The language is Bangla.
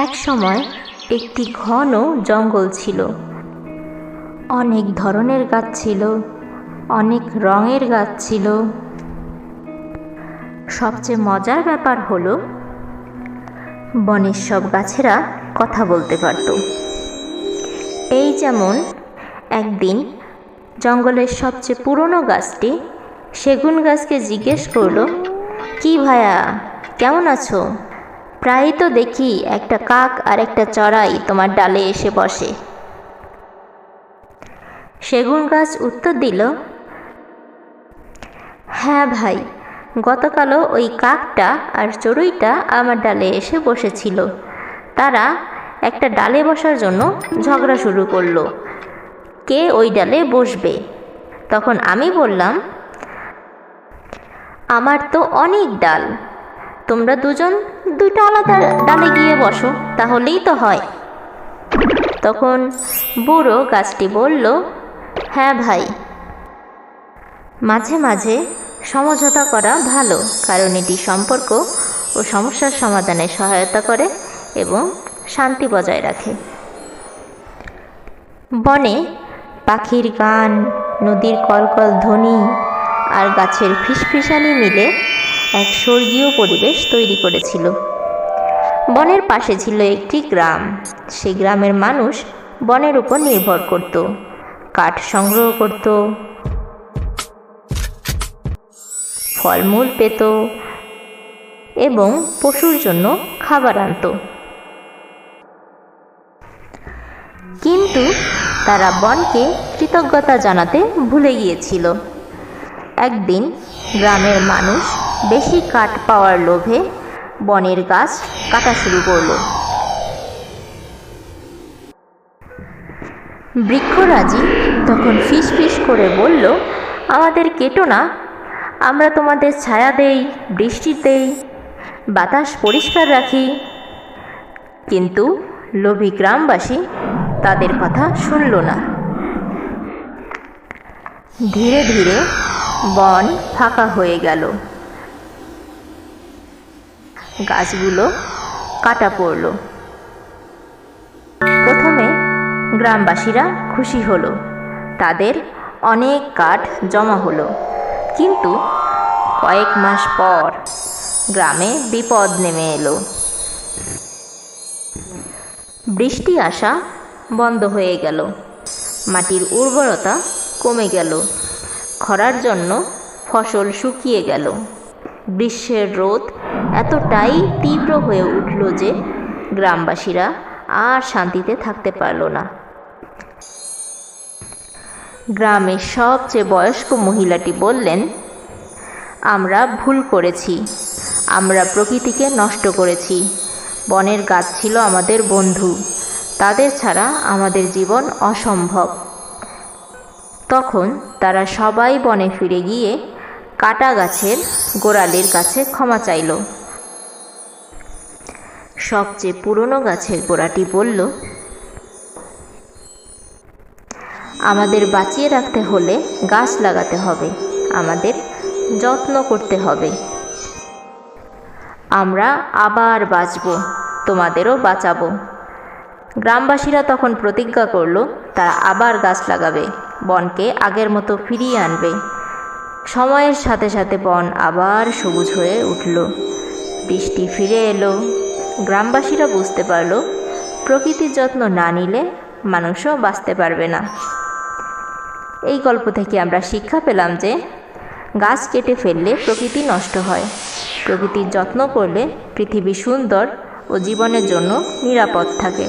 এক সময় একটি ঘন জঙ্গল ছিল। অনেক ধরনের গাছ ছিল, অনেক রঙের গাছ ছিল। সবচেয়ে মজার ব্যাপার হলো বনের সব গাছেরা কথা বলতে পারত। এই যেমন একদিন জঙ্গলের সবচেয়ে পুরনো গাছটি সেগুন গাছকে জিজ্ঞেস করলো, কি ভাইয়া, কেমন আছো? প্রায়ই তো দেখি একটা কাক আর একটা চড়াই তোমার ডালে এসে বসে। সেগুন গাছ উত্তর দিল, হ্যাঁ ভাই, গতকালও ওই কাকটা আর চড়ুইটা আমার ডালে এসে বসেছিল। তারা একটা ডালে বসার জন্য ঝগড়া শুরু করলো, কে ওই ডালে বসবে। তখন আমি বললাম, আমার তো অনেক ডাল, তোমরা দুজন দুইটা আলাদা ডালে গিয়ে বসো, তাহলেই তো হয়। তখন বুড়ো গাছটি বলল, হ্যাঁ ভাই, মাঝে মাঝে সমঝোতা করা ভালো, কারণ এটি সম্পর্ক ও সমস্যার সমাধানে সহায়তা করে এবং শান্তি বজায় রাখে। বনে পাখির গান, নদীর কলকল ধ্বনি আর গাছের ফিসফিসানি মিলে এক স্বর্গীয় পরিবেশ তৈরি করেছিল। বনের পাশে ছিল একটি গ্রাম। সেই গ্রামের মানুষ বনের উপর নির্ভর করত, কাঠ সংগ্রহ করত, ফলমূল পেত এবং পশুর জন্য খাবার আনত। কিন্তু তারা বনকে কৃতজ্ঞতা জানাতে ভুলে গিয়েছিল। একদিন গ্রামের মানুষ বেশি কাঠ পাওয়ার লোভে বনের গাছ কাটা শুরু করলো। বৃক্ষরাজি তখন ফিস ফিস করে বলল, আমাদের কেটো না, আমরা তোমাদের ছায়া দেই, বৃষ্টি দেই, বাতাস পরিষ্কার রাখি। কিন্তু লোভী গ্রামবাসী তাদের কথা শুনল না। ধীরে ধীরে বন ফাঁকা হয়ে গেল, গাছগুলো কাটা পড়ল। প্রথমে গ্রামবাসীরা খুশি হলো, তাদের অনেক কাঠ জমা হলো। কিন্তু কয়েক মাস পর গ্রামে বিপদ নেমে এলো। বৃষ্টি আসা বন্ধ হয়ে গেল, মাটির উর্বরতা কমে গেল, খরার জন্য ফসল শুকিয়ে গেল। গ্রীষ্মের রোদ এতটাই তীব্র হয়ে উঠল যে গ্রামবাসীরা আর শান্তিতে থাকতে পারল না। গ্রামের সবচেয়ে বয়স্ক মহিলাটি বললেন, আমরা ভুল করেছি, আমরা প্রকৃতিকে নষ্ট করেছি। বনের গাছ ছিল আমাদের বন্ধু, তাদের ছাড়া আমাদের জীবন অসম্ভব। তখন তারা সবাই বনে ফিরে গিয়ে কাটা গাছের গোড়ালির কাছে ক্ষমা চাইল। সবচেয়ে পুরনো গাছের গোড়াটি বলল, আমাদের বাঁচিয়ে রাখতে হলে গাছ লাগাতে হবে, আমাদের যত্ন করতে হবে। আমরা আবার বাঁচব, তোমাদেরও বাঁচাবো। গ্রামবাসীরা তখন প্রতিজ্ঞা করল, তারা আবার গাছ লাগাবে, বনকে আগের মতো ফিরিয়ে আনবে। সময়ের সাথে সাথে বন আবার সবুজ হয়ে উঠল, বৃষ্টি ফিরে এলো। গ্রামবাসীরা বুঝতে পারল, প্রকৃতির যত্ন না নিলে মানুষও বাঁচতে পারবে না। এই গল্প থেকে আমরা শিক্ষা পেলাম যে গাছ কেটে ফেললে প্রকৃতি নষ্ট হয়, প্রকৃতির যত্ন করলে পৃথিবী সুন্দর ও জীবনের জন্য নিরাপদ থাকে।